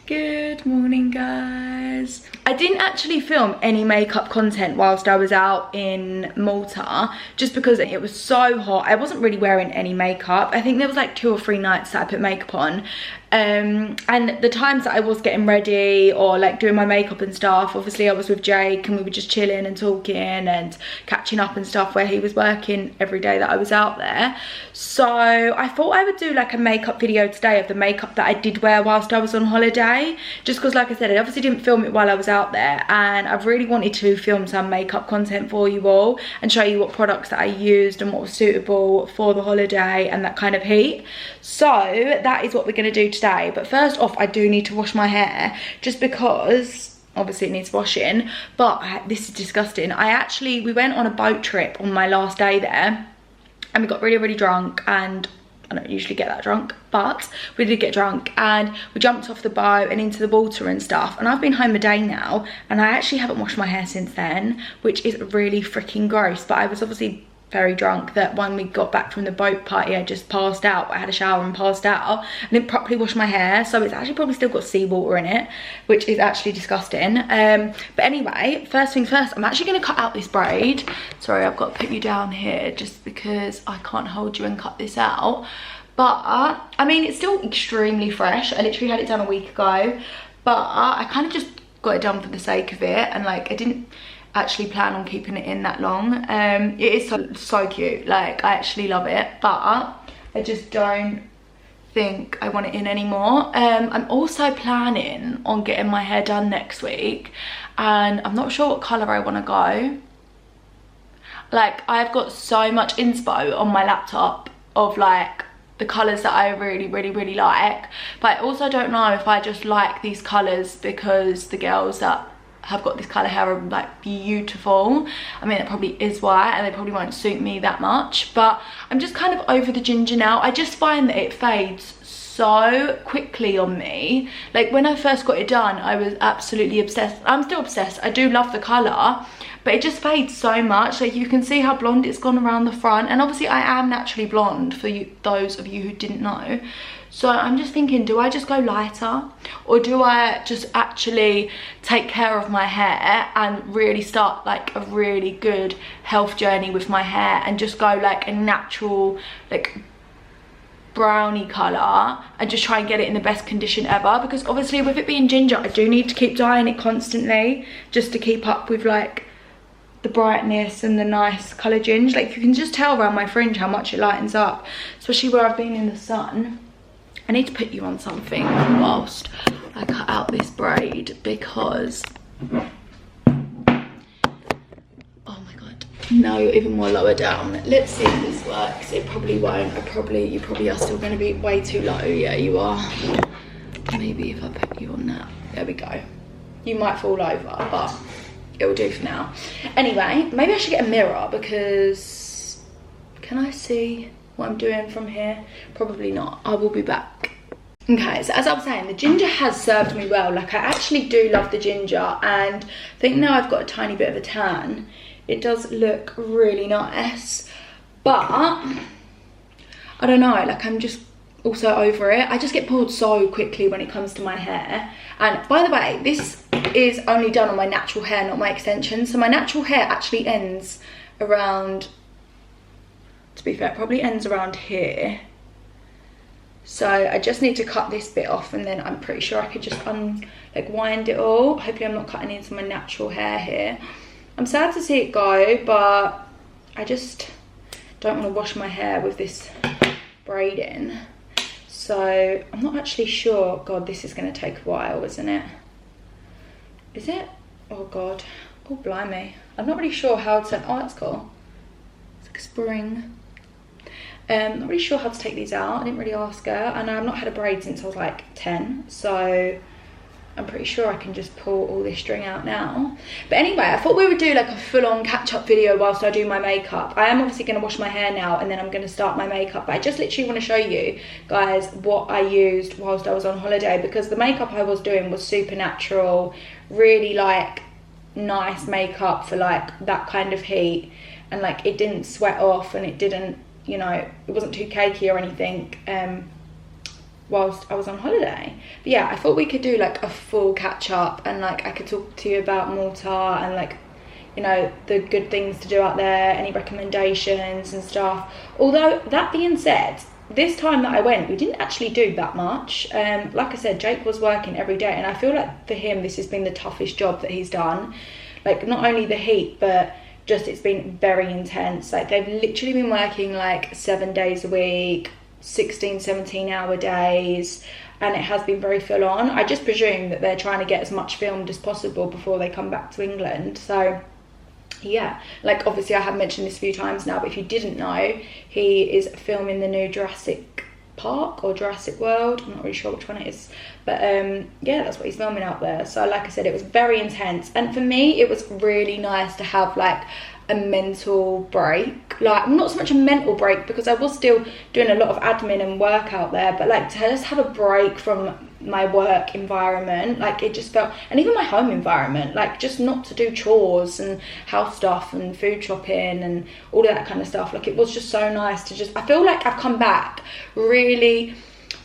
Good morning, guys. I didn't actually film any makeup content whilst I was out in Malta just because it was so hot. I wasn't really wearing any makeup. I think there was like 2 or 3 nights that I put makeup on. And the times that I was getting ready or like doing my makeup and stuff, obviously I was with Jake and we were just chilling and talking and catching up and stuff where he was working every day that I was out there. So I thought I would do like a makeup video today of the makeup that I did wear whilst I was on holiday, just because like I said, I obviously didn't film it while I was out there, and I've really wanted to film some makeup content for you all and show you what products that I used and what was suitable for the holiday and that kind of heat. So that is what we're going to do today. But first off, I do need to wash my hair just because obviously it needs washing, but this is disgusting. We went on a boat trip on my last day there and we got really drunk, and I don't usually get that drunk, but we did get drunk and we jumped off the boat and into the water and stuff, and I've been home a day now and I actually haven't washed my hair since then, which is really freaking gross. But I was obviously very drunk that when we got back from the boat party I just passed out. I had a shower and passed out. I didn't properly wash my hair, so it's actually probably still got seawater in it, which is actually disgusting. But anyway, first things first, I'm actually going to cut out this braid. Sorry, I've got to put you down here just because I can't hold you and cut this out. But I mean, it's still extremely fresh. I literally had it done a week ago, but I kind of just got it done for the sake of it, and like I didn't actually plan on keeping it in that long. It is so cute, like I actually love it, but I just don't think I want it in anymore. I'm also planning on getting my hair done next week, and I'm not sure what colour I want to go. Like, I've got so much inspo on my laptop of like the colours that I really like, but I also don't know if I just like these colours because the girls that have got this colour hair are like beautiful. I mean, it probably is why, and they probably won't suit me that much, but I'm just kind of over the ginger now. I just find that it fades so quickly on me. Like when I first got it done, I was absolutely obsessed. I'm still obsessed. I do love the colour, but it just fades so much. Like you can see how blonde it's gone around the front, and obviously I am naturally blonde for you, those of you who didn't know. So I'm just thinking, do I just go lighter, or do I just actually take care of my hair and really start like a really good health journey with my hair and just go like a natural like browny colour and just try and get it in the best condition ever? Because obviously with it being ginger, I do need to keep dyeing it constantly just to keep up with like the brightness and the nice colour ginge. Like you can just tell around my fringe how much it lightens up, especially where I've been in the sun. I need to put you on something whilst I cut out this braid because, oh my god, no, even more lower down. Let's see if this works. It probably won't. You probably are still going to be way too low. Yeah, you are. Maybe if I put you on that. There we go. You might fall over, but it will do for now. Anyway, maybe I should get a mirror because, can I see what I'm doing from here? Probably not. I will be back. Okay, so as I was saying, the ginger has served me well. Like I actually do love the ginger, and I think now I've got a tiny bit of a tan, it does look really nice. But I don't know, like I'm just also over it. I just get bored so quickly when it comes to my hair. And by the way, this is only done on my natural hair, not my extensions. So my natural hair actually ends around, to be fair, it probably ends around here. So I just need to cut this bit off, and then I'm pretty sure I could just like wind it all. Hopefully I'm not cutting into my natural hair here. I'm sad to see it go, but I just don't want to wash my hair with this braid in. So I'm not actually sure. God, this is going to take a while, isn't it? Is it? Oh God. Oh blimey. I'm not really sure how to, oh that's cool. It's like a spring. Not really sure how to take these out. I didn't really ask her, and I've not had a braid since I was like 10, so I'm pretty sure I can just pull all this string out now. But anyway, I thought we would do like a full-on catch-up video whilst I do my makeup. I am obviously going to wash my hair now, and then I'm going to start my makeup, but I just literally want to show you guys what I used whilst I was on holiday, because the makeup I was doing was super natural, really like nice makeup for like that kind of heat, and like it didn't sweat off, and it didn't, you know, it wasn't too cakey or anything. whilst I was on holiday. But yeah, I thought we could do like a full catch up, and like I could talk to you about Malta and like, you know, the good things to do out there, any recommendations and stuff. Although that being said, this time that I went, we didn't actually do that much. Like I said, Jake was working every day, and I feel like for him this has been the toughest job that he's done. Like, not only the heat, but just it's been very intense. Like, they've literally been working like 7 days a week, 16-17 hour days, and it has been very full on. I just presume that they're trying to get as much filmed as possible before they come back to England. So yeah, like obviously I have mentioned this a few times now, but if you didn't know, he is filming the new Jurassic Park or Jurassic World, I'm not really sure which one it is, but yeah, that's what he's filming out there. So like I said, it was very intense, and for me it was really nice to have like a mental break. Like, not so much a mental break because I was still doing a lot of admin and work out there, but like to just have a break from my work environment. Like, it just felt, and even my home environment, like just not to do chores and house stuff and food shopping and all of that kind of stuff. Like, it was just so nice to just, I feel like I've come back really,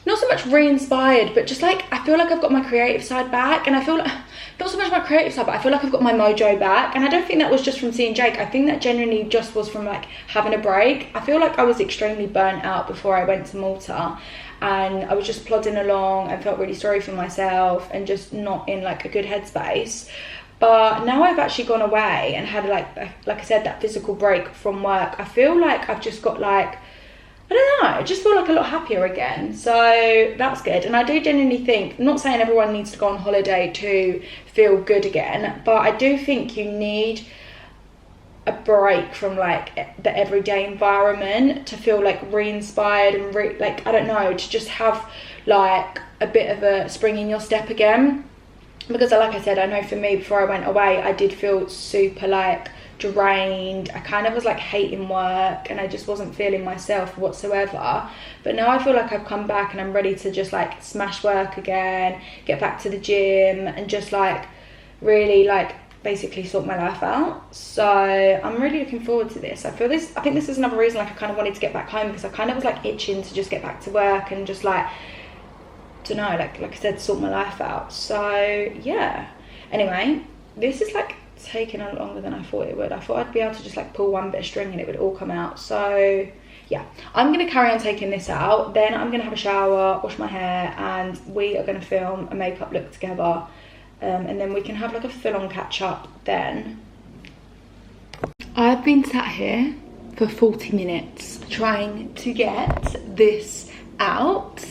not so much re-inspired, but just like I feel like I've got my creative side back, and I feel like, not so much my creative side, but I feel like I've got my mojo back. And I don't think that was just from seeing Jake, I think that genuinely just was from like having a break. I feel like I was extremely burnt out before I went to Malta, and I was just plodding along and felt really sorry for myself and just not in like a good headspace. But now I've actually gone away and had like I said, that physical break from work, I feel like I've just got like, I don't know, I just feel like a lot happier again. So that's good. And I do genuinely think, not saying everyone needs to go on holiday to feel good again, but I do think you need a break from like the everyday environment to feel like re-inspired and like, I don't know, to just have like a bit of a spring in your step again. Because like I said, I know for me, before I went away, I did feel super like drained. I kind of was like hating work, and I just wasn't feeling myself whatsoever. But now I feel like I've come back and I'm ready to just like smash work again, get back to the gym, and just like really like basically sort my life out. So I'm really looking forward to this. I think this is another reason like I kind of wanted to get back home, because I kind of was like itching to just get back to work and just like, don't know, like I said, sort my life out. So yeah, anyway, this is like taking on longer than I thought it would. I thought I'd be able to just like pull one bit of string and it would all come out. So yeah, I'm gonna carry on taking this out, then I'm gonna have a shower, wash my hair, and we are gonna film a makeup look together, and then we can have like a full-on catch up then. I've been sat here for 40 minutes trying to get this out.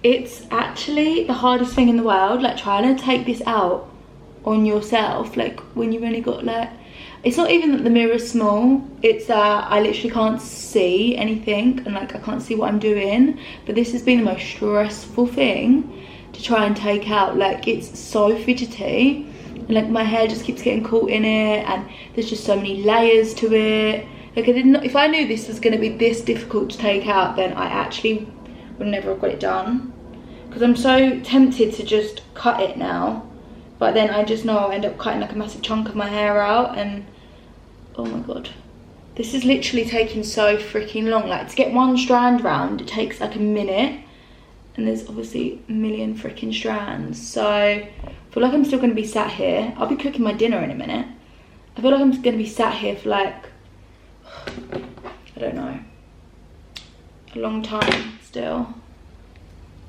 It's actually the hardest thing in the world, like trying to take this out on yourself, like when you've only got like, it's not even that the mirror's small, it's that I literally can't see anything, and like I can't see what I'm doing. But this has been the most stressful thing to try and take out. Like, it's so fidgety, and like my hair just keeps getting caught in it, and there's just so many layers to it. Like, I didn't, if I knew this was going to be this difficult to take out, then I actually would never have got it done, because I'm so tempted to just cut it now. But then I just know I'll end up cutting like a massive chunk of my hair out, and oh my god. This is literally taking so freaking long. Like, to get one strand round, it takes like a minute, and there's obviously a million freaking strands. So I feel like I'm still gonna be sat here. I'll be cooking my dinner in a minute. I feel like I'm gonna be sat here for like, I don't know, a long time still.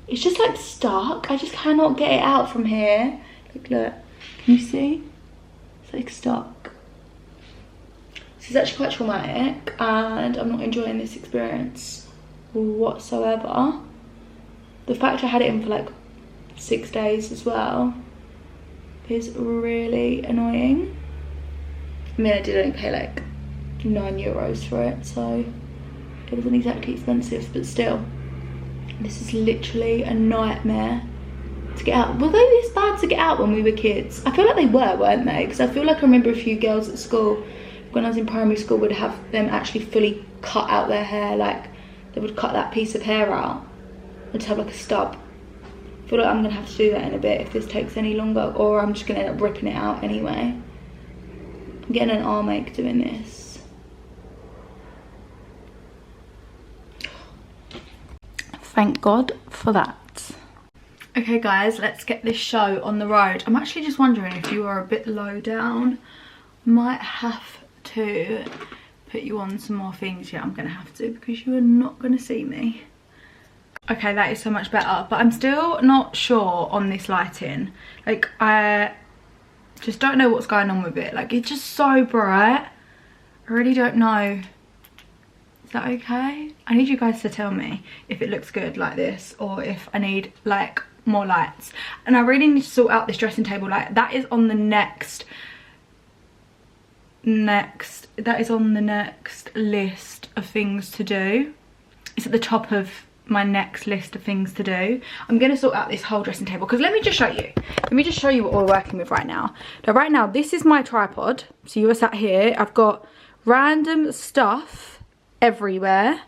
It's just like stuck. I just cannot get it out from here. Look, can you see? It's like stuck. This is actually quite traumatic, and I'm not enjoying this experience whatsoever. The fact I had it in for like 6 days as well is really annoying. I mean, I did only pay like €9 for it, so it wasn't exactly expensive, but still, this is literally a nightmare to get out. Were they this bad to get out when we were kids? I feel like they were, weren't they? Because I feel like I remember a few girls at school when I was in primary school would have them actually fully cut out their hair. Like, they would cut that piece of hair out and have like a stub. I feel like I'm gonna have to do that in a bit if this takes any longer, or I'm just gonna end up ripping it out anyway. I'm getting an arm ache doing this. Thank God for that. Okay guys, let's get this show on the road. I'm actually just wondering if you are a bit low down. Might have to put you on some more things. Yeah, I'm gonna have to, because you are not gonna see me. Okay, that is so much better, but I'm still not sure on this lighting. Like, I just don't know what's going on with it. Like, it's just so bright. I really don't know. Is that okay? I need you guys to tell me if it looks good like this, or if I need like more lights. And I really need to sort out this dressing table. Like, that is on the next list of things to do. It's at the top of my next list of things to do. I'm gonna sort out this whole dressing table, because let me just show you what we're working with right now. Now, right now, this is my tripod. So you are sat here, I've got random stuff everywhere,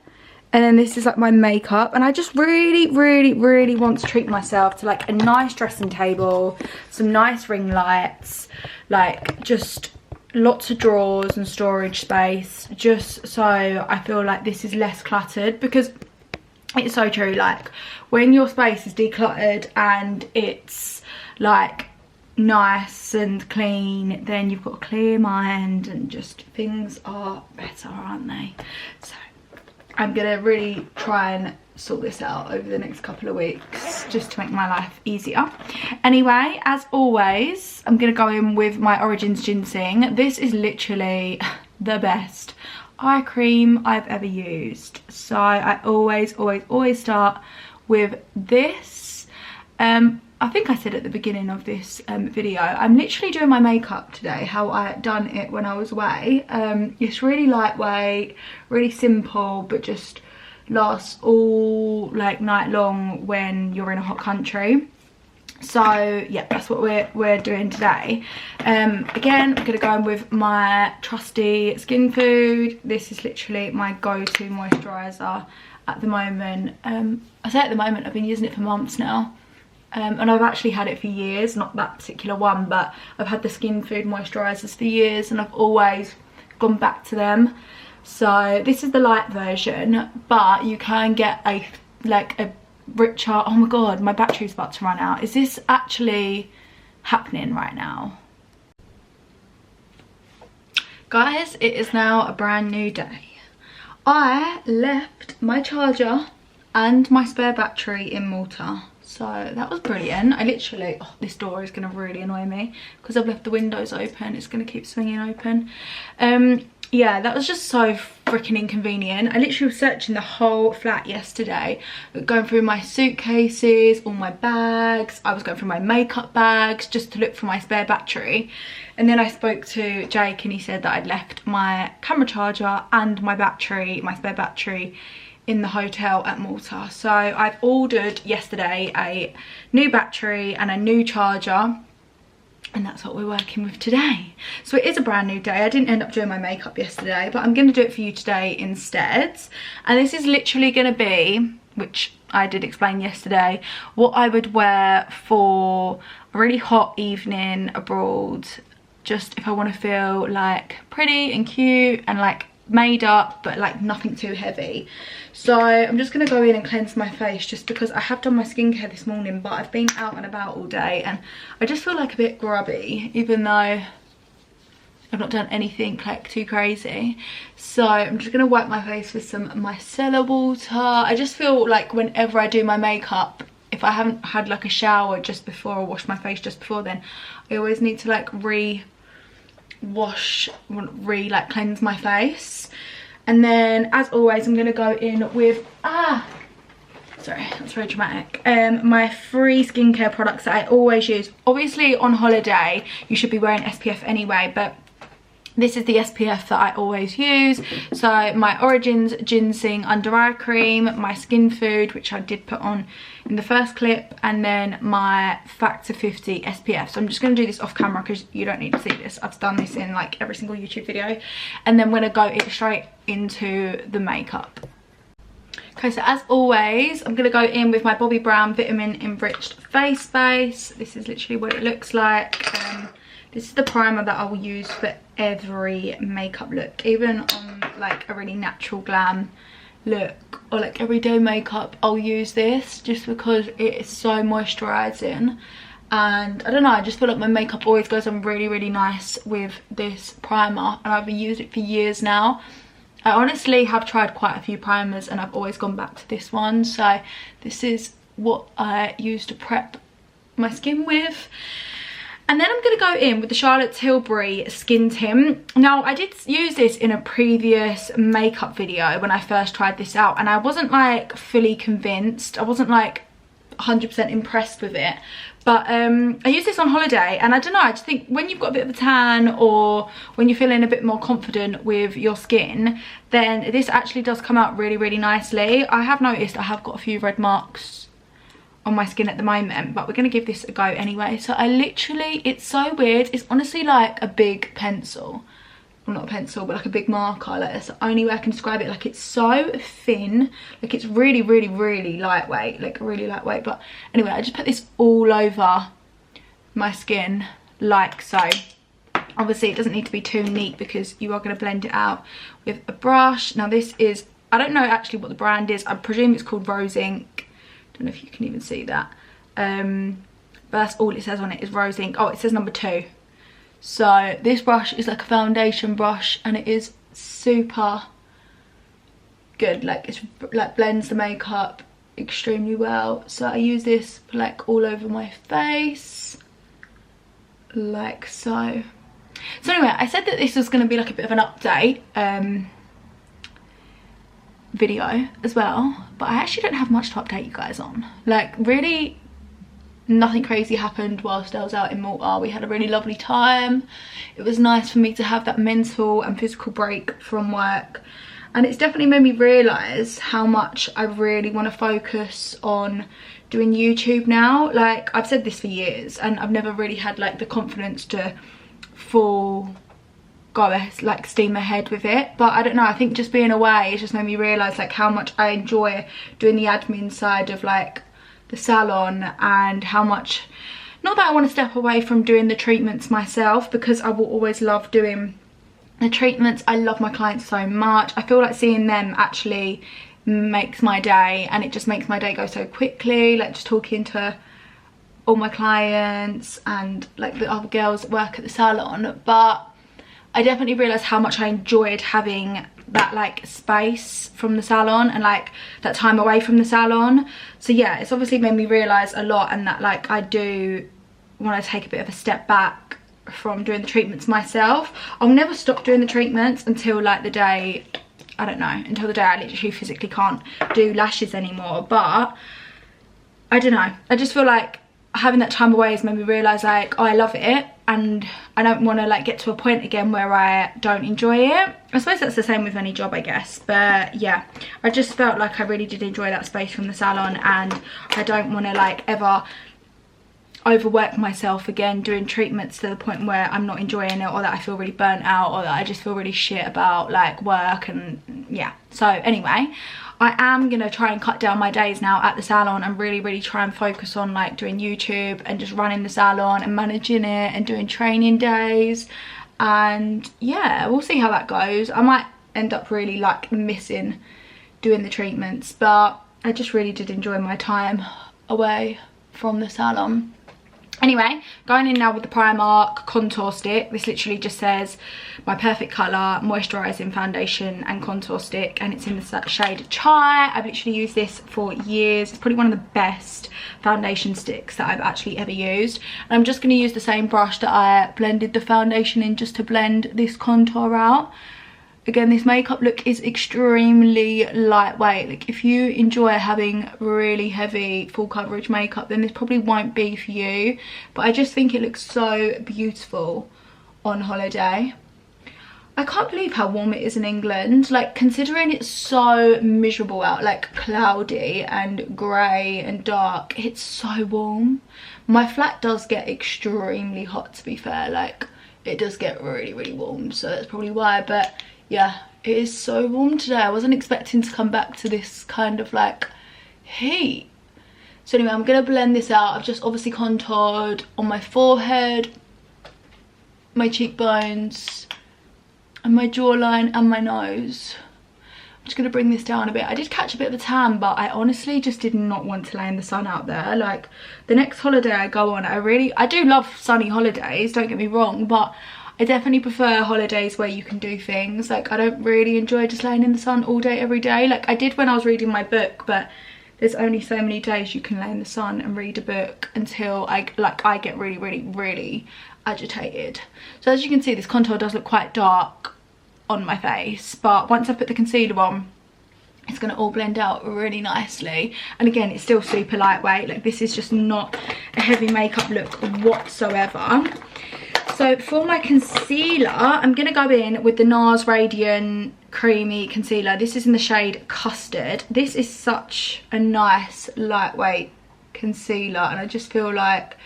and then this is like my makeup, and I just really want to treat myself to like a nice dressing table, some nice ring lights, like just lots of drawers and storage space, just so I feel like this is less cluttered. Because it's so true, like when your space is decluttered and it's like nice and clean, then you've got a clear mind and just things are better, aren't they? So I'm gonna really try and sort this out over the next couple of weeks, just to make my life easier. Anyway, as always, I'm gonna go in with my Origins ginseng. This is literally the best eye cream I've ever used, so I always start with this. I think I said at the beginning of this video, I'm literally doing my makeup today how I done it when I was away. It's really lightweight, really simple, but just lasts all like night long when you're in a hot country. So yeah, that's what we're doing today. Again, I'm gonna go in with my trusty Skin Food. This is literally my go-to moisturizer at the moment. I say at the moment, I've been using it for months now. And I've actually had it for years, not that particular one, but I've had the Skin Food moisturisers for years, and I've always gone back to them. So this is the light version, but you can get a richer. Oh my god, my battery's about to run out. Is this actually happening right now? Guys, it is now a brand new day. I left my charger and my spare battery in Malta. So that was brilliant. I literally, oh, this door is going to really annoy me because I've left the windows open. It's going to keep swinging open. Yeah, that was just so freaking inconvenient. I literally was searching the whole flat yesterday, going through my suitcases, all my bags. I was going through my makeup bags just to look for my spare battery. And then I spoke to Jake and he said that I'd left my camera charger and my battery, my spare battery, in the hotel at Malta. So I've ordered yesterday a new battery and a new charger, and that's what we're working with today. So it is a brand new day. I didn't end up doing my makeup yesterday, but I'm going to do it for you today instead. And this is literally going to be, which I did explain yesterday, what I would wear for a really hot evening abroad, just if I want to feel like pretty and cute and like made up, but like nothing too heavy. So I'm just going to go in and cleanse my face, just because I have done my skincare this morning, but I've been out and about all day and I just feel like a bit grubby, even though I've not done anything like too crazy. So I'm just going to wipe my face with some micellar water. I just feel like whenever I do my makeup, if I haven't had like a shower just before or washed my face just before, then I always need to like cleanse my face. And then as always, I'm going to go in with sorry, that's very dramatic, my free skincare products that I always use. Obviously on holiday you should be wearing SPF anyway, but this is the SPF that I always use. So my Origins Ginseng Under Eye Cream, my Skin Food, which I did put on in the first clip, and then my Factor 50 SPF. So I'm just going to do this off camera because you don't need to see this. I've done this in like every single YouTube video. And then we're going to go straight into the makeup. Okay, so as always, I'm going to go in with my Bobbi Brown Vitamin Enriched Face Base. This is literally what it looks like. This is the primer that I will use for every makeup look, even on like a really natural glam look or like everyday makeup, I'll use this just because it is so moisturizing. And I don't know, I just feel like my makeup always goes on really, really nice with this primer, and I've been using it for years now. I honestly have tried quite a few primers and I've always gone back to this one. So this is what I use to prep my skin with. And then I'm going to go in with the Charlotte Tilbury Skin Tint. Now, I did use this in a previous makeup video when I first tried this out, and I wasn't like fully convinced. I wasn't like 100% impressed with it. But I used this on holiday, and I don't know, I just think when you've got a bit of a tan or when you're feeling a bit more confident with your skin, then this actually does come out really, really nicely. I have noticed I have got a few red marks on my skin at the moment, but we're going to give this a go anyway. So I literally, it's so weird, it's honestly like a big pencil. Well, not a pencil, but like a big marker. Like, that's the only way I can describe it. Like, it's so thin, like it's really, really, really lightweight, like really lightweight. But anyway, I just put this all over my skin like so. Obviously it doesn't need to be too neat because you are going to blend it out with a brush. Now this is, I don't know actually what the brand is, I presume it's called Rose Ink. Don't know if you can even see that, but that's all it says on it is Rose Ink. Oh, it says number 2. So this brush is like a foundation brush, and it is super good. Like, it's like blends the makeup extremely well. So I use this like all over my face like so. So anyway, I said that this was going to be like a bit of an update video as well, but I actually don't have much to update you guys on. Like, really nothing crazy happened whilst I was out in Malta. We had a really lovely time. It was nice for me to have that mental and physical break from work, and it's definitely made me realise how much I really want to focus on doing YouTube now. Like, I've said this for years and I've never really had like the confidence to like steam ahead with it, but I don't know, I think just being away, it's just made me realise like how much I enjoy doing the admin side of like the salon, and how much, not that I want to step away from doing the treatments myself, because I will always love doing the treatments. I love my clients so much. I feel like seeing them actually makes my day, and it just makes my day go so quickly, like just talking to all my clients and like the other girls that work at the salon. But I definitely realised how much I enjoyed having that like space from the salon and like that time away from the salon. So yeah, it's obviously made me realise a lot, and that like I do want to take a bit of a step back from doing the treatments myself. I'll never stop doing the treatments until like the day, I don't know, until the day I literally physically can't do lashes anymore. But I don't know, I just feel like having that time away has made me realise like, oh, I love it, and I don't want to like get to a point again where I don't enjoy it. I suppose that's the same with any job, I guess. But yeah, I just felt like I really did enjoy that space from the salon, and I don't want to like ever overwork myself again doing treatments to the point where I'm not enjoying it, or that I feel really burnt out, or that I just feel really shit about like work. And yeah, so anyway, I am gonna try and cut down my days now at the salon and really try and focus on like doing YouTube and just running the salon and managing it and doing training days. And yeah, we'll see how that goes. I might end up really like missing doing the treatments, but I just really did enjoy my time away from the salon. Anyway, going in now with the Primark contour stick. This literally just says my perfect colour, moisturising foundation and contour stick, and it's in the shade Chai. I've literally used this for years. It's probably one of the best foundation sticks that I've actually ever used. And I'm just going to use the same brush that I blended the foundation in just to blend this contour out. Again, this makeup look is extremely lightweight. Like, if you enjoy having really heavy full coverage makeup, then this probably won't be for you. But I just think it looks so beautiful on holiday. I can't believe how warm it is in England. Like, considering it's so miserable out, like cloudy and grey and dark, it's so warm. My flat does get extremely hot, to be fair. Like, it does get really warm, so that's probably why. But yeah, it is so warm today. I wasn't expecting to come back to this kind of like heat. So anyway, I'm gonna blend this out. I've just obviously contoured on my forehead, my cheekbones, and my jawline and my nose just going to bring this down a bit. I did catch a bit of a tan, but I honestly just did not want to lay in the sun out there. Like, the next holiday I go on, I do love sunny holidays, don't get me wrong, but I definitely prefer holidays where you can do things. Like, I don't really enjoy just laying in the sun all day every day. Like, I did when I was reading my book, but there's only so many days you can lay in the sun and read a book until I get really agitated. So as you can see, this contour does look quite dark on my face, but once I put the concealer on, it's going to all blend out really nicely. And again, it's still super lightweight. Like, this is just not a heavy makeup look whatsoever. So for my concealer, I'm going to go in with the NARS Radiant Creamy Concealer. This is in the shade Custard. This is such a nice lightweight concealer, and I just feel like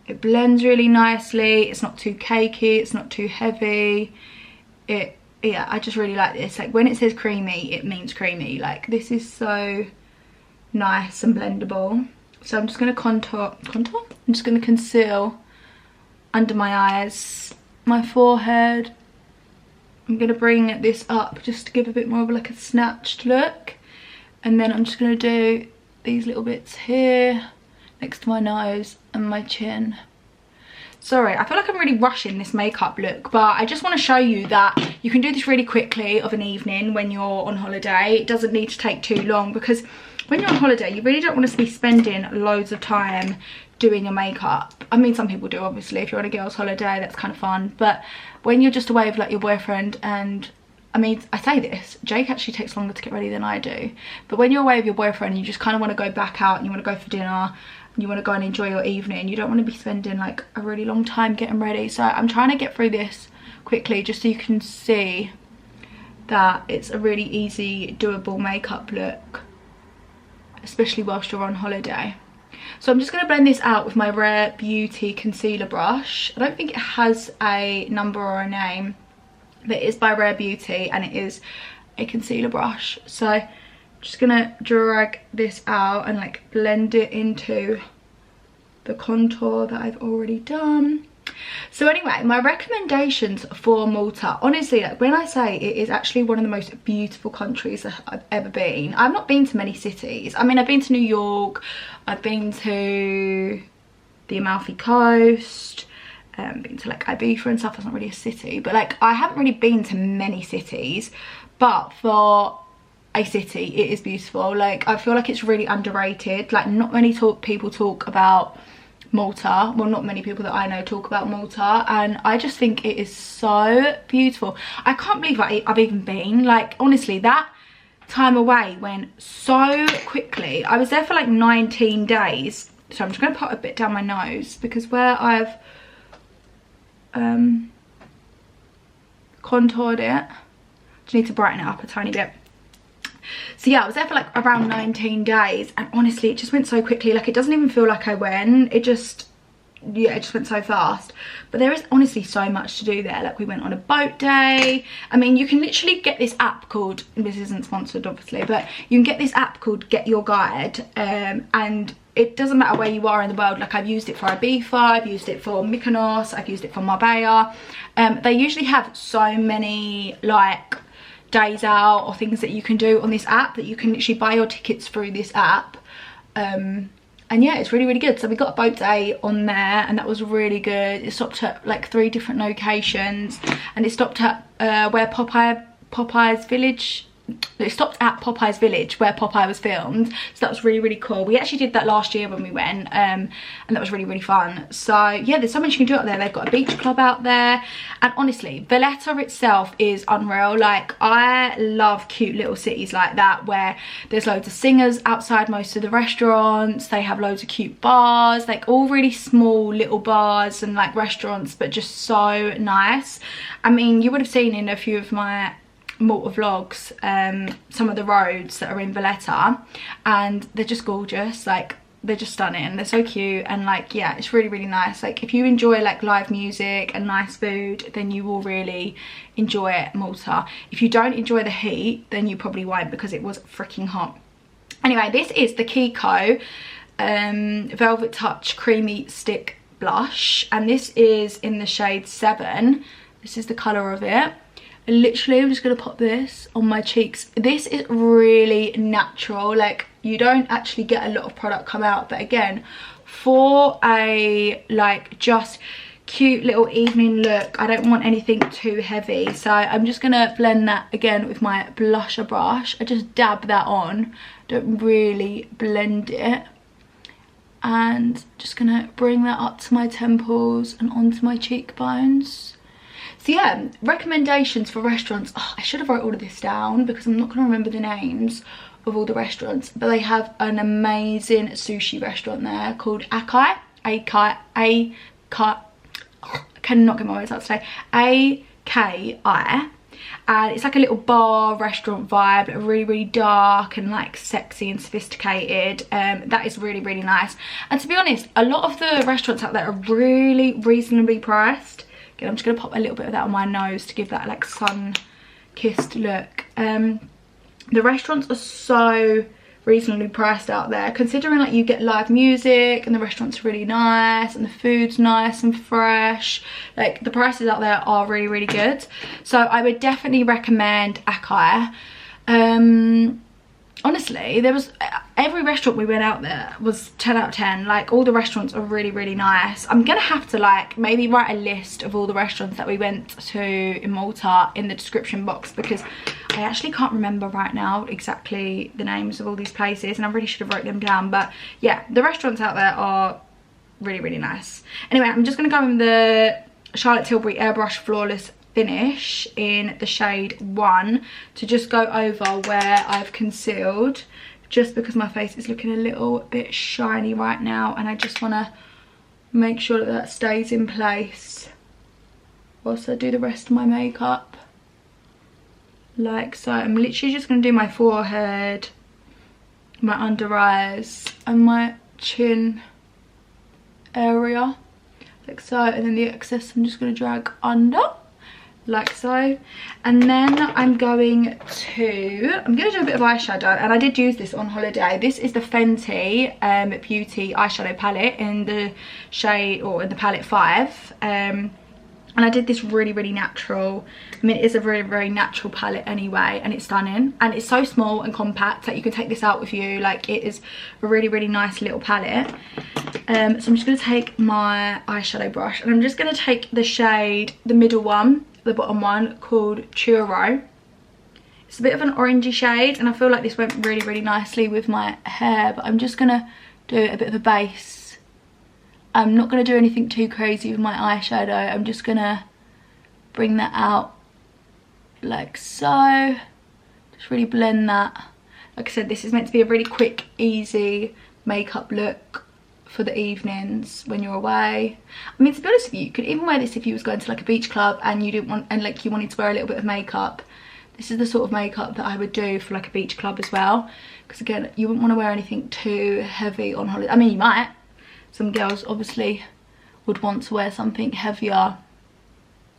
it blends really nicely. It's not too cakey, it's not too heavy. Yeah, I just really like this. Like, when it says creamy, it means creamy. Like, this is so nice and blendable. So I'm just going to contour? I'm just going to conceal under my eyes, my forehead. I'm going to bring this up just to give a bit more of like a snatched look. And then I'm just going to do these little bits here, next to my nose and my chin. Sorry, I feel like I'm really rushing this makeup look, but I just want to show you that you can do this really quickly of an evening when you're on holiday. It doesn't need to take too long, because when you're on holiday, you really don't want to be spending loads of time doing your makeup. I mean, some people do, obviously. If you're on a girl's holiday, that's kind of fun. But when you're just away with like your boyfriend, and I mean, I say this, Jake actually takes longer to get ready than I do. But when you're away with your boyfriend and you just kind of want to go back out and you want to go for dinner, you want to go and enjoy your evening, you don't want to be spending like a really long time getting ready. So I'm trying to get through this quickly just so you can see that it's a really easy, doable makeup look, especially whilst you're on holiday. So I'm just going to blend this out with my Rare Beauty concealer brush. I don't think it has a number or a name, but it is by Rare Beauty and it is a concealer brush. So just gonna drag this out and like blend it into the contour that I've already done. So anyway, my recommendations for Malta, honestly, like, when I say it is actually one of the most beautiful countries that I've ever been. I've not been to many cities. I mean, I've been to New York, I've been to the Amalfi Coast, been to like Ibiza and stuff. That's not really a city, but like, I haven't really been to many cities, but for a city, it is beautiful. Like, I feel like it's really underrated. Like, not many people talk about Malta. Well, not many people that I know talk about Malta, and I just think it is so beautiful. I can't believe I've even been. Like, honestly, that time away went so quickly. I was there for like 19 days. So I'm just going to put a bit down my nose, because where I've contoured it, just need to brighten it up a tiny bit. So yeah, I was there for like around 19 days, and honestly it just went so quickly. Like, it doesn't even feel like I went, it just went so fast. But there is honestly so much to do there. Like, we went on a boat day. I mean, you can literally get this app called, this isn't sponsored obviously, but you can get this app called Get Your Guide, and it doesn't matter where you are in the world. Like, I've used it for Ibiza, I've used it for Mykonos, I've used it for Marbella. They usually have so many like days out or things that you can do on this app that you can literally buy your tickets through this app. And yeah, it's really good. So we got a boat day on there, and that was really good. It stopped at like 3 different locations, and it stopped at where Popeye's Village. It stopped at Popeye's Village where Popeye was filmed. So that was really cool. We actually did that last year when we went, and that was really fun. So yeah, there's so much you can do out there. They've got a beach club out there, and honestly, Valletta itself is unreal. Like, I love cute little cities like that where there's loads of singers outside most of the restaurants. They have loads of cute bars, like all really small little bars and like restaurants, but just so nice. I mean, you would have seen in a few of my Malta vlogs some of the roads that are in Valletta, and they're just gorgeous. Like, they're just stunning, they're so cute, and like, yeah, it's really nice. Like, if you enjoy like live music and nice food, then you will really enjoy Malta. If you don't enjoy the heat, then you probably won't, because it was freaking hot. Anyway, this is the Kiko Velvet Touch Creamy Stick Blush, and this is in the shade 7. This is the colour of it. literally I'm just gonna pop this on my cheeks. This is really natural, like you don't actually get a lot of product come out, but again, for a like just cute little evening look, I don't want anything too heavy, so I'm just gonna blend that again with my blusher brush. I just dab that on, don't really blend it, and just gonna bring that up to my temples and onto my cheekbones. So yeah, recommendations for restaurants. Oh, I should have wrote all of this down because I'm not going to remember the names of all the restaurants, but they have an amazing sushi restaurant there called Akai. I cannot get my words out today. AKI. And it's like a little bar restaurant vibe, really dark and like sexy and sophisticated. That is really nice. And to be honest, a lot of the restaurants out there are really reasonably priced. Again, I'm just going to pop a little bit of that on my nose to give that like sun-kissed look. The restaurants are so reasonably priced out there, considering like you get live music and the restaurant's really nice and the food's nice and fresh. Like the prices out there are really good. So I would definitely recommend Akai. Honestly, there was every restaurant we went out there was 10 out of 10. Like all the restaurants are really nice. I'm gonna have to like maybe write a list of all the restaurants that we went to in Malta in the description box, because I actually can't remember right now exactly the names of all these places, and I really should have wrote them down. But yeah, the restaurants out there are really nice. Anyway, I'm just gonna go in the Charlotte Tilbury Airbrush Flawless Finish in the shade 1 to just go over where I've concealed, just because my face is looking a little bit shiny right now, and I just want to make sure that that stays in place whilst I do the rest of my makeup, like so. I'm literally just going to do my forehead, my under eyes and my chin area, like so, and then the excess I'm just going to drag under, like so. And then I'm going to do a bit of eyeshadow, and I did use this on holiday. This is the Fenty Beauty eyeshadow palette in the shade, or in the palette 5, and I did this really natural. I mean, it is a very natural palette anyway, and it's stunning, and it's so small and compact that you can take this out with you. Like it is a really nice little palette. So I'm just going to take my eyeshadow brush, and I'm just going to take the shade, the middle one, the bottom one, called Churro. It's a bit of an orangey shade, and I feel like this went really nicely with my hair, but I'm just gonna do a bit of a base. I'm not gonna do anything too crazy with my eyeshadow. I'm just gonna bring that out like so. Just really blend that. Like I said, this is meant to be a really quick, easy makeup look for the evenings when you're away. I mean, to be honest with you, you could even wear this if you was going to like a beach club and you didn't want, and like you wanted to wear a little bit of makeup. This is the sort of makeup that I would do for like a beach club as well, because again, you wouldn't want to wear anything too heavy on holiday. I mean, you might. Some girls obviously would want to wear something heavier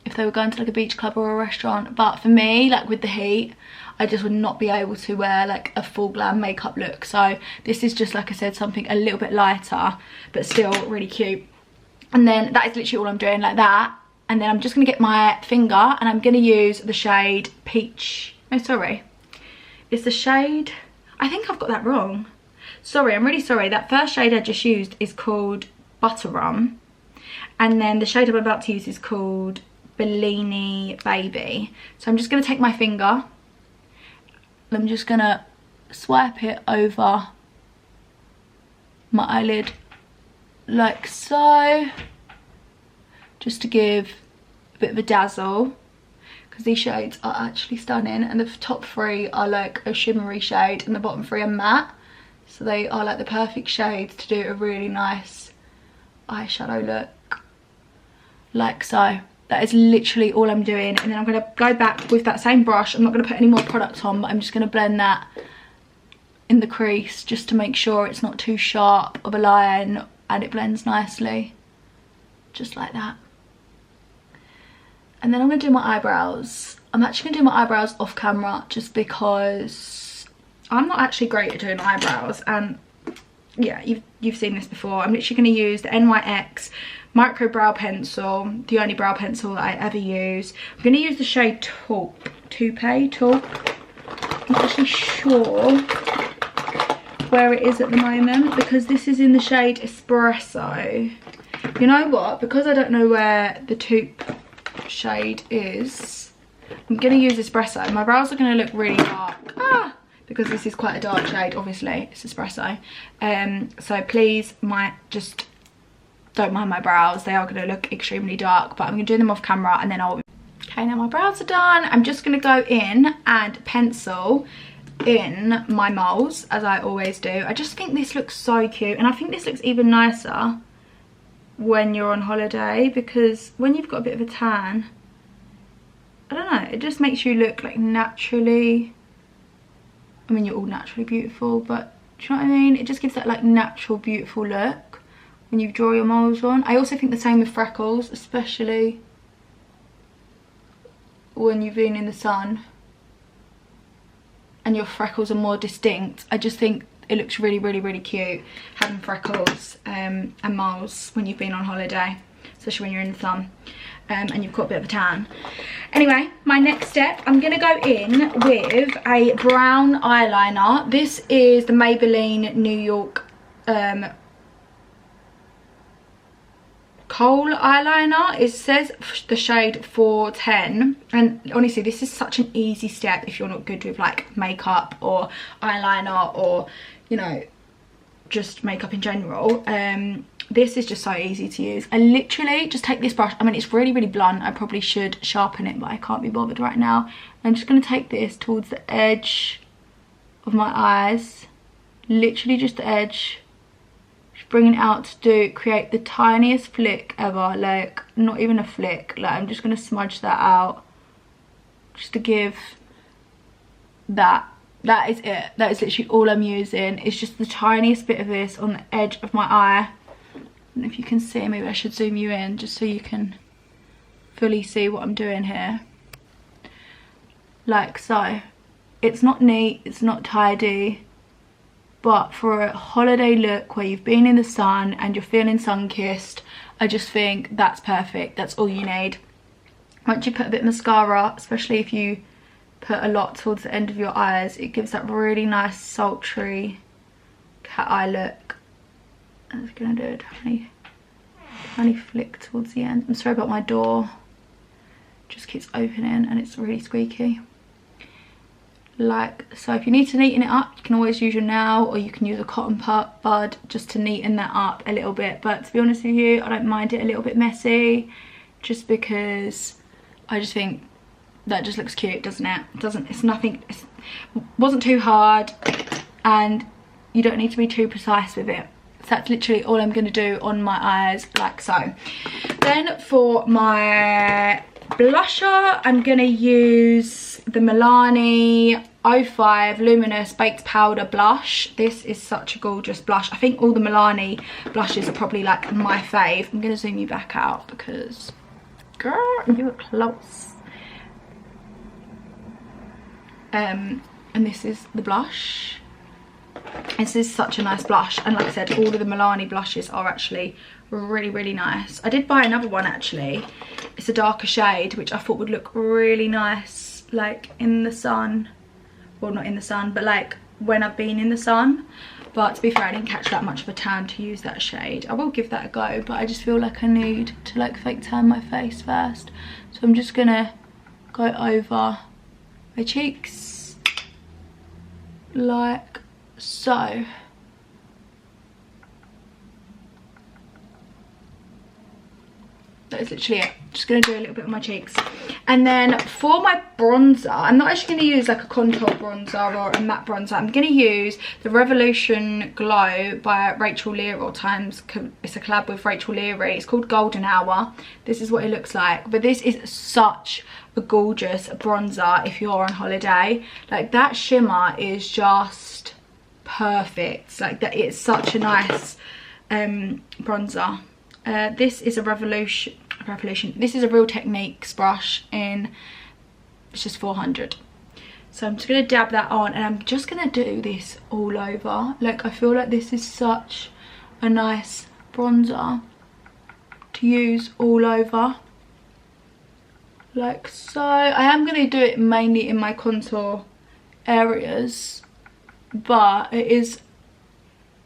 if they were going to like a beach club or a restaurant, but for me, like with the heat, I just would not be able to wear like a full glam makeup look. So this is just, like I said, something a little bit lighter but still really cute. And then that is literally all I'm doing, like that. And then I'm just gonna get my finger and I'm gonna use the shade Peach. No, sorry, it's the shade, I think I've got that wrong. Sorry, I'm really sorry. That first shade I just used is called Butter Rum, and then the shade I'm about to use is called Bellini Baby. So I'm just gonna take my finger, I'm just gonna swipe it over my eyelid like so, just to give a bit of a dazzle, because these shades are actually stunning, and the top 3 are like a shimmery shade and the bottom 3 are matte, so they are like the perfect shades to do a really nice eyeshadow look, like so. That is literally all I'm doing. And then I'm going to go back with that same brush. I'm not going to put any more product on, but I'm just going to blend that in the crease just to make sure it's not too sharp of a line and it blends nicely. Just like that. And then I'm going to do my eyebrows. I'm actually going to do my eyebrows off camera just because I'm not actually great at doing eyebrows. And yeah, you've seen this before. I'm literally going to use the NYX micro brow pencil, the only brow pencil that I ever use. I'm going to use the shade Taupe. I'm not actually sure where it is at the moment because this is in the shade Espresso. You know what, because I don't know where the Taupe shade is, I'm going to use Espresso. My brows are going to look really dark because this is quite a dark shade. Obviously it's Espresso, so please just don't mind my brows. They are going to look extremely dark, but I'm going to do them off camera and then I'll... Okay, now my brows are done. I'm just going to go in and pencil in my moles as I always do. I just think this looks so cute, and I think this looks even nicer when you're on holiday, because when you've got a bit of a tan, I don't know, it just makes you look like naturally, I mean you're all naturally beautiful, but do you know what I mean? It just gives that like natural beautiful look when you draw your moles on. I also think the same with freckles, especially when you've been in the sun and your freckles are more distinct. I just think it looks really, really, really cute having freckles and moles when you've been on holiday, especially when you're in the sun and you've got a bit of a tan. Anyway, my next step, I'm going to go in with a brown eyeliner. This is the Maybelline New York Kohl eyeliner. It says the shade 410, and honestly this is such an easy step if you're not good with like makeup or eyeliner or, you know, just makeup in general. This is just so easy to use. I literally just take this brush. I mean, it's really, really blunt. I probably should sharpen it, but I can't be bothered right now. I'm just going to take this towards the edge of my eyes, literally just the edge, just bringing it out to create the tiniest flick ever, like not even a flick. Like I'm just going to smudge that out just to give that. That is it. That is literally all I'm using. It's just the tiniest bit of this on the edge of my eye. And if you can see, maybe I should zoom you in just so you can fully see what I'm doing here. Like so. It's not neat, it's not tidy, but for a holiday look where you've been in the sun and you're feeling sun-kissed, I just think that's perfect. That's all you need. Once you put a bit of mascara, especially if you put a lot towards the end of your eyes, it gives that really nice sultry cat eye look. I'm just gonna do a tiny flick towards the end. I'm sorry about my door, just keeps opening and it's really squeaky. Like so. If you need to neaten it up, you can always use your nail or you can use a cotton bud just to neaten that up a little bit. But to be honest with you, I don't mind it a little bit messy, just because I just think that just looks cute, doesn't it? It wasn't too hard, and you don't need to be too precise with it. So that's literally all I'm going to do on my eyes, like so. Then for my blusher, I'm going to use the Milani 05 Luminous Baked Powder Blush. This is such a gorgeous blush. I think all the Milani blushes are probably like my fave. I'm going to zoom you back out because, girl, you were close. And this is the blush. This is such a nice blush, and like I said, all of the Milani blushes are actually really, really nice. I did buy another one actually. It's a darker shade which I thought would look really nice like in the sun. Well, not in the sun, but like when I've been in the sun. But to be fair, I didn't catch that much of a tan to use that shade. I will give that a go, but I just feel like I need to like fake tan my face first. So I'm just gonna go over my cheeks like so. That is literally it. Just going to do a little bit on my cheeks. And then for my bronzer, I'm not actually going to use like a contour bronzer or a matte bronzer. I'm going to use the Revolution Glow by Rachel Leary, or times it's a collab with Rachel Leary. It's called Golden Hour. This is what it looks like. But this is such a gorgeous bronzer if you're on holiday. Like that shimmer is just perfect. Like that, it's such a nice bronzer. This is a Revolution. This is a Real Techniques brush in, it's just 400. So I'm just going to dab that on, and I'm just going to do this all over. Like I feel like this is such a nice bronzer to use all over, like so. I am going to do it mainly in my contour areas, but it is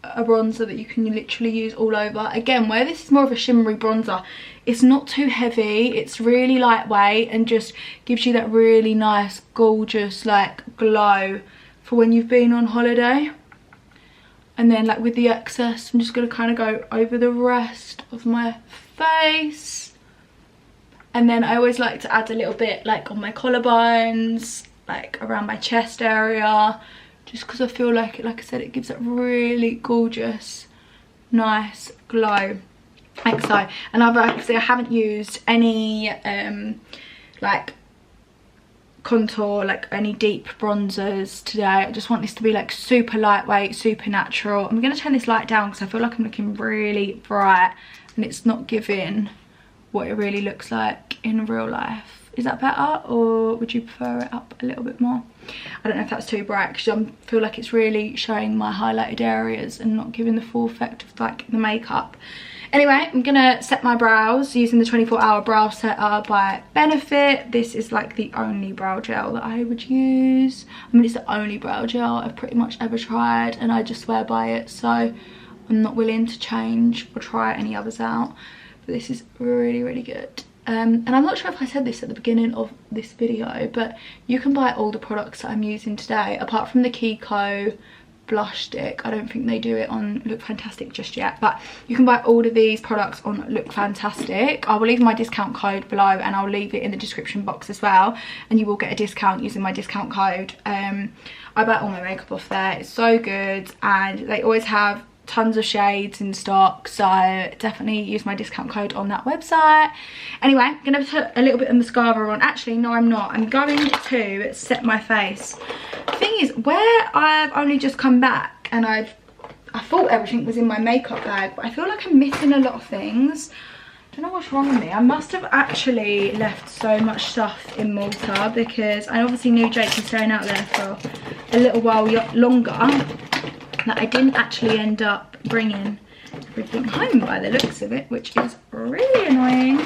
a bronzer that you can literally use all over. Again, where this is more of a shimmery bronzer, it's not too heavy, it's really lightweight and just gives you that really nice, gorgeous like glow for when you've been on holiday. And then like with the excess, I'm just going to kind of go over the rest of my face. And then I always like to add a little bit like on my collarbones, like around my chest area, just because I feel like it, like I said, it gives that really gorgeous, nice glow, like so. And obviously I haven't used any like contour, like any deep bronzers today. I just want this to be like super lightweight, super natural. I'm going to turn this light down because I feel like I'm looking really bright and it's not giving what it really looks like in real life. Is that better, or would you prefer it up a little bit more? I don't know if that's too bright because I feel like it's really showing my highlighted areas and not giving the full effect of like the makeup. Anyway, I'm gonna set my brows using the 24-hour brow setter by Benefit. This is like the only brow gel that I would use. I mean, it's the only brow gel I've pretty much ever tried and I just swear by it, so I'm not willing to change or try any others out. But this is really, really good. And I'm not sure if I said this at the beginning of this video, but you can buy all the products that I'm using today, apart from the Kiko blush stick. I don't think they do it on Look Fantastic just yet, but you can buy all of these products on Look Fantastic. I will leave my discount code below and I'll leave it in the description box as well, and you will get a discount using my discount code. I buy all my makeup off there. It's so good and they always have tons of shades in stock, so definitely use my discount code on that website. Anyway, I'm gonna put a little bit of mascara on. Actually, no, I'm not. I'm going to set my face. The thing is, where I've only just come back and I thought everything was in my makeup bag, but I feel like I'm missing a lot of things. I don't know what's wrong with me. I must have actually left so much stuff in Malta because I obviously knew Jake was staying out there for a little while longer, that I didn't actually end up bringing everything home by the looks of it, which is really annoying.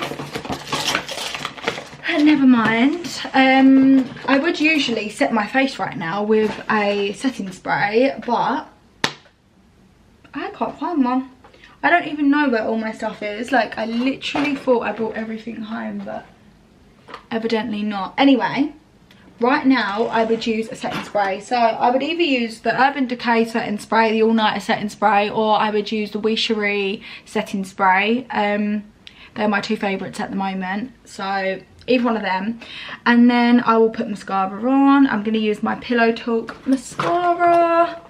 Never mind. I would usually set my face right now with a setting spray, but I can't find one. I don't even know where all my stuff is. Like, I literally thought I brought everything home, but evidently not. Anyway, right now I would use a setting spray. So I would either use the Urban Decay setting spray, the all-nighter setting spray, or I would use the shimmery setting spray. They're my two favourites at the moment, so either one of them. And then I will put mascara on. I'm going to use my Pillow Talk mascara.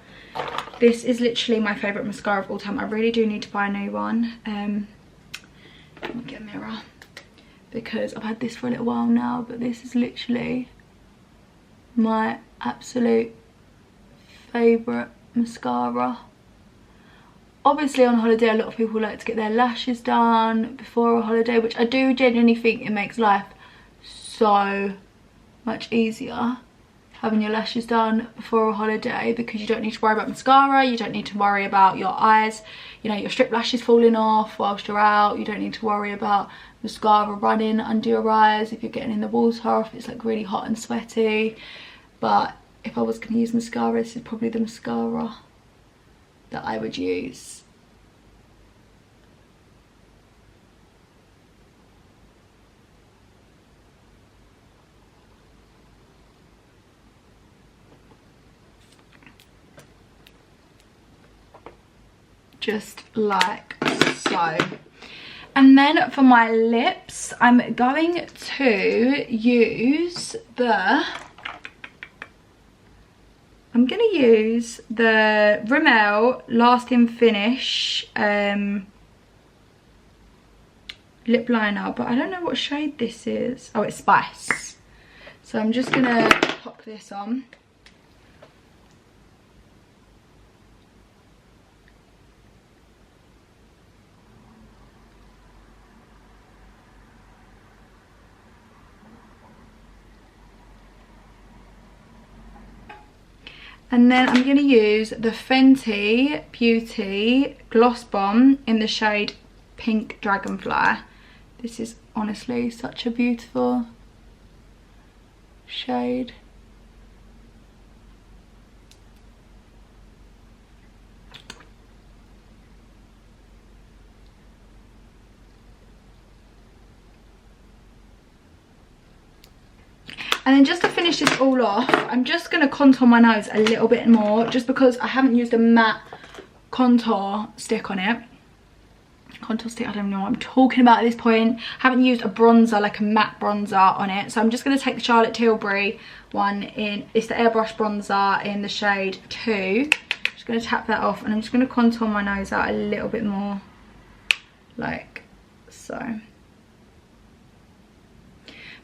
This is literally my favourite mascara of all time. I really do need to buy a new one. Let me get a mirror because I've had this for a little while now, but this is literally my absolute favourite mascara. Obviously on holiday a lot of people like to get their lashes done before a holiday, which I do genuinely think it makes life so much easier having your lashes done before a holiday, because you don't need to worry about mascara, you don't need to worry about your eyes, you know, your strip lashes falling off whilst you're out, you don't need to worry about mascara running under your eyes if you're getting in the water or if it's like really hot and sweaty. But if I was going to use mascara, this is probably the mascara that I would use. Just like so. And then for my lips, I'm going to use the Rimmel Lasting Finish lip liner, but I don't know what shade this is. Oh, it's Spice. So I'm just gonna pop this on. And then I'm going to use the Fenty Beauty Gloss Bomb in the shade Pink Dragonfly. This is honestly such a beautiful shade. And then just to finish this all off, I'm just going to contour my nose a little bit more, just because I haven't used a matte contour stick on it. Contour stick, I don't know what I'm talking about at this point. Haven't used a bronzer, like a matte bronzer on it. So I'm just going to take the Charlotte Tilbury one in, it's the airbrush bronzer in the shade 2. Just going to tap that off, and I'm just going to contour my nose out a little bit more, like so.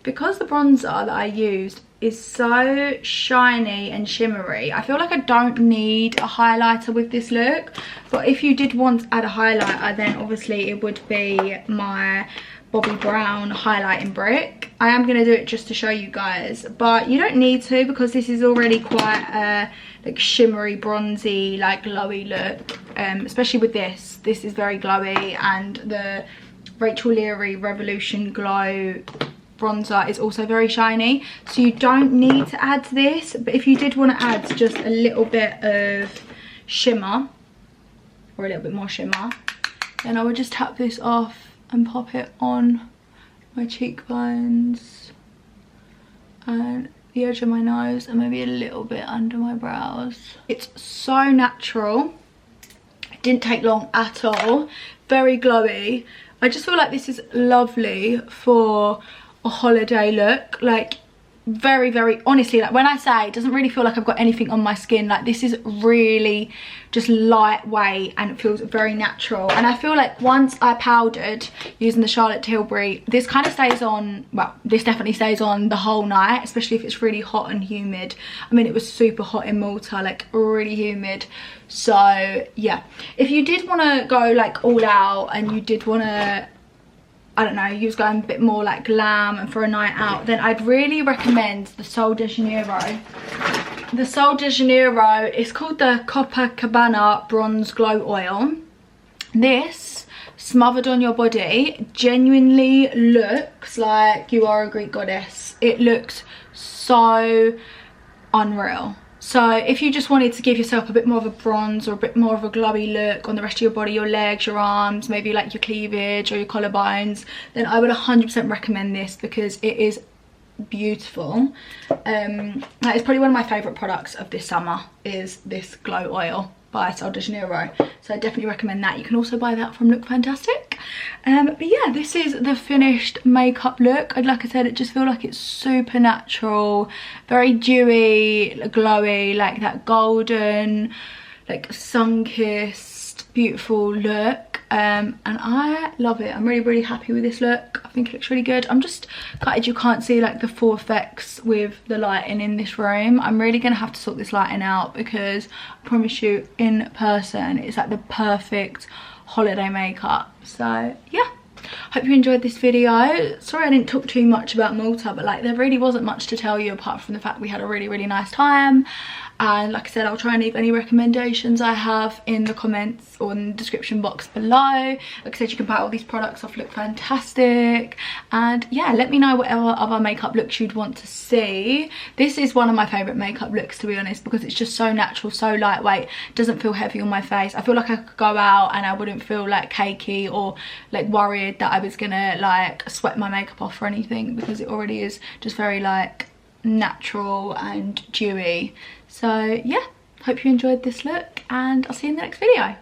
Because the bronzer that I used is so shiny and shimmery, I feel like I don't need a highlighter with this look. But if you did want to add a highlighter, then obviously it would be my Bobbi Brown highlighting brick. I am going to do it just to show you guys, but you don't need to, because this is already quite a like shimmery, bronzy, like glowy look. Especially with this is very glowy, and the Rachel Leary Revolution Glow bronzer is also very shiny, so you don't need to add this. But if you did want to add just a little bit of shimmer, or a little bit more shimmer, then I would just tap this off and pop it on my cheekbones and the edge of my nose, and maybe a little bit under my brows. It's so natural, it didn't take long at all, very glowy. I just feel like this is lovely for a holiday look, like very, very honestly, like when I say it doesn't really feel like I've got anything on my skin, like this is really just lightweight and it feels very natural. And I feel like once I powdered using the Charlotte Tilbury, this kind of stays on, well, this definitely stays on the whole night, especially if it's really hot and humid. I mean, it was super hot in Malta, like really humid. So yeah, if you did want to go like all out and you did want to, I don't know, you was going a bit more like glam and for a night out, then I'd really recommend the Sol de Janeiro. The Sol de Janeiro is called the Copacabana Bronze Glow Oil. This, smothered on your body, genuinely looks like you are a Greek goddess. It looks so unreal. So if you just wanted to give yourself a bit more of a bronze or a bit more of a glowy look on the rest of your body, your legs, your arms, maybe like your cleavage or your collarbones, then I would 100% recommend this, because it is beautiful. That is probably one of my favourite products of this summer, is this glow oil by Sol de Janeiro. So I definitely recommend that. You can also buy that from Look Fantastic. But yeah, this is the finished makeup look. Like I said, it just feels like it's super natural, very dewy, glowy, like that golden, like sun-kissed, beautiful look. And I love it. I'm really, really happy with this look. I think it looks really good. I'm just gutted you can't see like the full effects with the lighting in this room. I'm really gonna have to sort this lighting out, because I promise you, in person it's like the perfect holiday makeup. So yeah, hope you enjoyed this video. Sorry I didn't talk too much about Malta, but like there really wasn't much to tell you apart from the fact we had a really, really nice time. And like I said, I'll try and leave any recommendations I have in the comments or in the description box below. Like I said, you can buy all these products off Look Fantastic. And yeah, let me know whatever other makeup looks you'd want to see. This is one of my favourite makeup looks, to be honest, because it's just so natural, so lightweight, doesn't feel heavy on my face. I feel like I could go out and I wouldn't feel like cakey or like worried that I was gonna like sweat my makeup off or anything, because it already is just very like natural and dewy. So yeah, hope you enjoyed this look, and I'll see you in the next video.